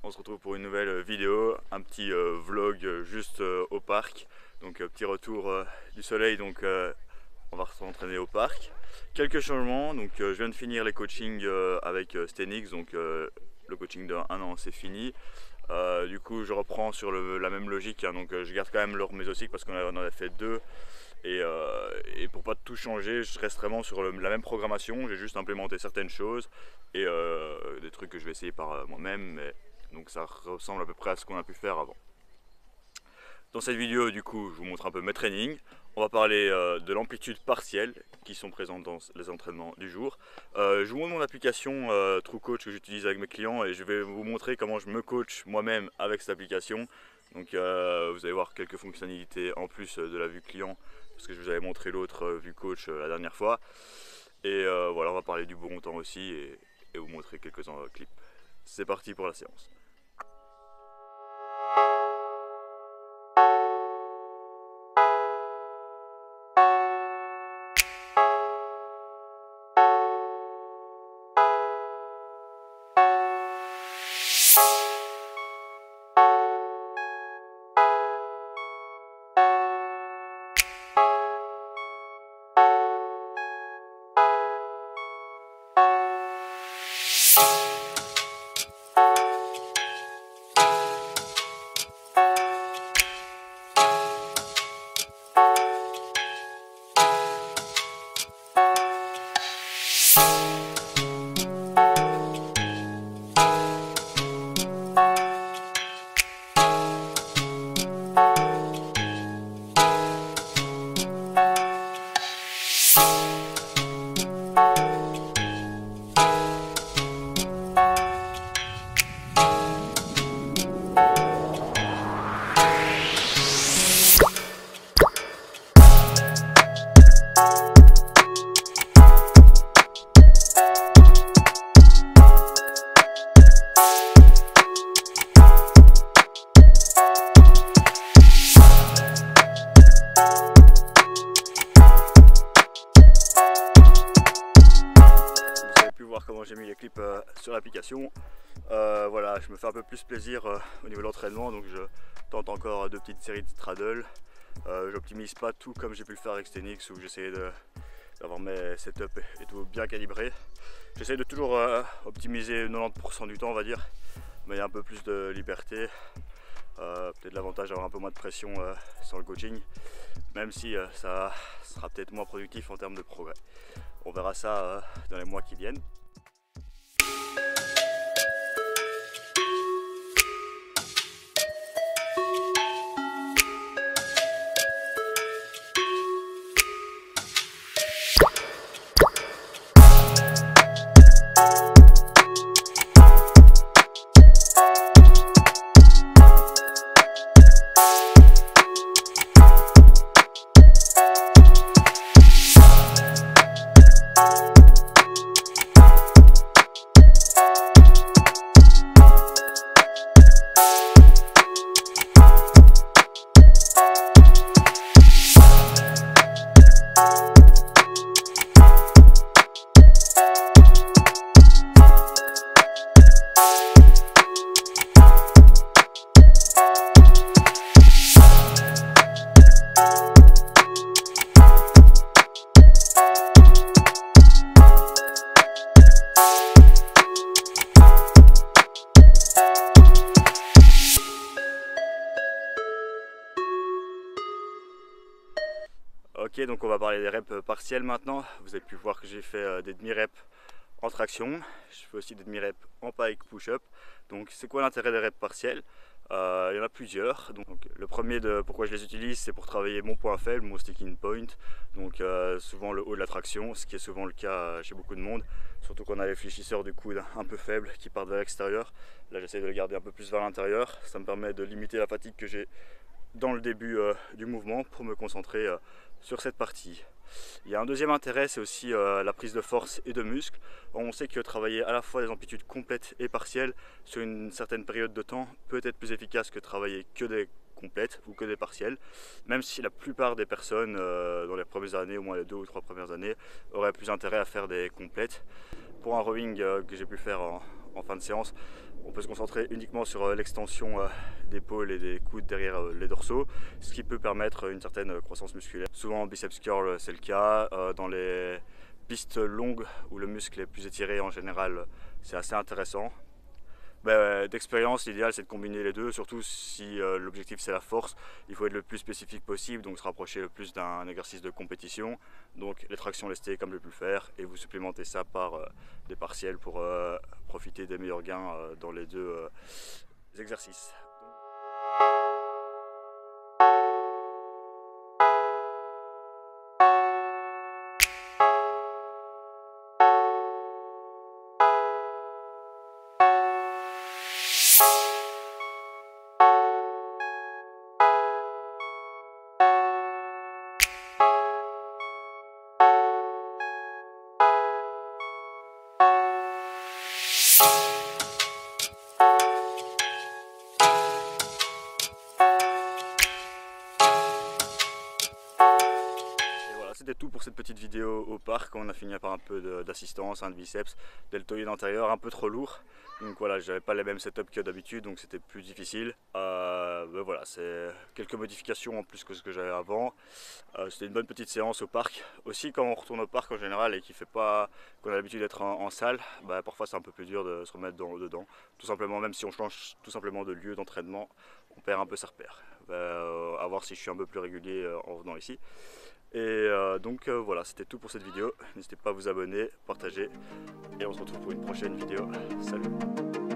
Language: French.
On se retrouve pour une nouvelle vidéo, un petit vlog juste au parc. Donc petit retour du soleil, donc on va s'entraîner au parc. Quelques changements, donc je viens de finir les coachings avec Stenix, donc le coaching de 1 an c'est fini. Du coup je reprends sur la même logique, hein, donc je garde quand même leur mésocycle parce qu'on en a fait 2. Et pour pas tout changer, je reste vraiment sur la même programmation. J'ai juste implémenté certaines choses et des trucs que je vais essayer par moi-même, donc ça ressemble à peu près à ce qu'on a pu faire avant. Dans cette vidéo, du coup, je vous montre un peu mes trainings. On va parler de l'amplitude partielle qui sont présentes dans les entraînements du jour. Je vous montre mon application TrueCoach que j'utilise avec mes clients et je vais vous montrer comment je me coach moi-même avec cette application. Donc vous allez voir quelques fonctionnalités en plus de la vue client parce que je vous avais montré l'autre vue coach la dernière fois. Et voilà, on va parler du bon temps aussi et vous montrer quelques clips. C'est parti pour la séance. Comment j'ai mis les clips sur l'application. Voilà, je me fais un peu plus plaisir au niveau de l'entraînement, donc je tente encore 2 petites séries de straddle. J'optimise pas tout comme j'ai pu le faire avec Stenix où j'essayais d'avoir mes setups et tout bien calibré. J'essaie de toujours optimiser 90% du temps, on va dire, mais il y a un peu plus de liberté. Peut-être l'avantage d'avoir un peu moins de pression sur le coaching, même si ça sera peut-être moins productif en termes de progrès. On verra ça dans les mois qui viennent. Ok, donc on va parler des reps partiels maintenant. Vous avez pu voir que j'ai fait des demi-reps en traction. Je fais aussi des demi-reps en pike push-up. Donc c'est quoi l'intérêt des reps partiels? Il y en a plusieurs. Donc, le premier de pourquoi je les utilise, c'est pour travailler mon point faible, mon sticking point. Donc souvent le haut de la traction, ce qui est souvent le cas chez beaucoup de monde. Surtout qu'on a les fléchisseurs du coude un peu faibles qui partent vers l'extérieur. Là j'essaie de les garder un peu plus vers l'intérieur. Ça me permet de limiter la fatigue que j'ai dans le début du mouvement pour me concentrer sur cette partie. Il y a un deuxième intérêt, c'est aussi la prise de force et de muscle. On sait que travailler à la fois des amplitudes complètes et partielles sur une certaine période de temps peut être plus efficace que travailler que des complètes ou que des partielles, même si la plupart des personnes dans les premières années, au moins les 2 ou 3 premières années, auraient plus intérêt à faire des complètes. Pour un rowing que j'ai pu faire en fin de séance, on peut se concentrer uniquement sur l'extension d'épaule et des coudes derrière les dorsaux, ce qui peut permettre une certaine croissance musculaire. Souvent en biceps curl c'est le cas, dans les pistes longues où le muscle est plus étiré en général c'est assez intéressant. D'expérience, l'idéal c'est de combiner les deux, surtout si l'objectif c'est la force. Il faut être le plus spécifique possible, donc se rapprocher le plus d'un exercice de compétition. Donc les tractions lestées comme j'ai pu le faire, et vous supplémentez ça par des partiels pour profiter des meilleurs gains dans les deux exercices. C'était tout pour cette petite vidéo au parc. On a fini par un peu d'assistance, de biceps, deltoïde antérieur, un peu trop lourd. Donc voilà, j'avais pas les mêmes setups que d'habitude, donc c'était plus difficile. Voilà, c'est quelques modifications en plus que ce que j'avais avant. C'était une bonne petite séance au parc. Aussi, quand on retourne au parc en général et qu'on a l'habitude d'être en salle, parfois c'est un peu plus dur de se remettre dedans. Tout simplement, même si on change tout simplement de lieu d'entraînement, on perd un peu ses repères. À voir si je suis un peu plus régulier en venant ici. Et donc voilà, c'était tout pour cette vidéo. N'hésitez pas à vous abonner, partager et on se retrouve pour une prochaine vidéo. Salut!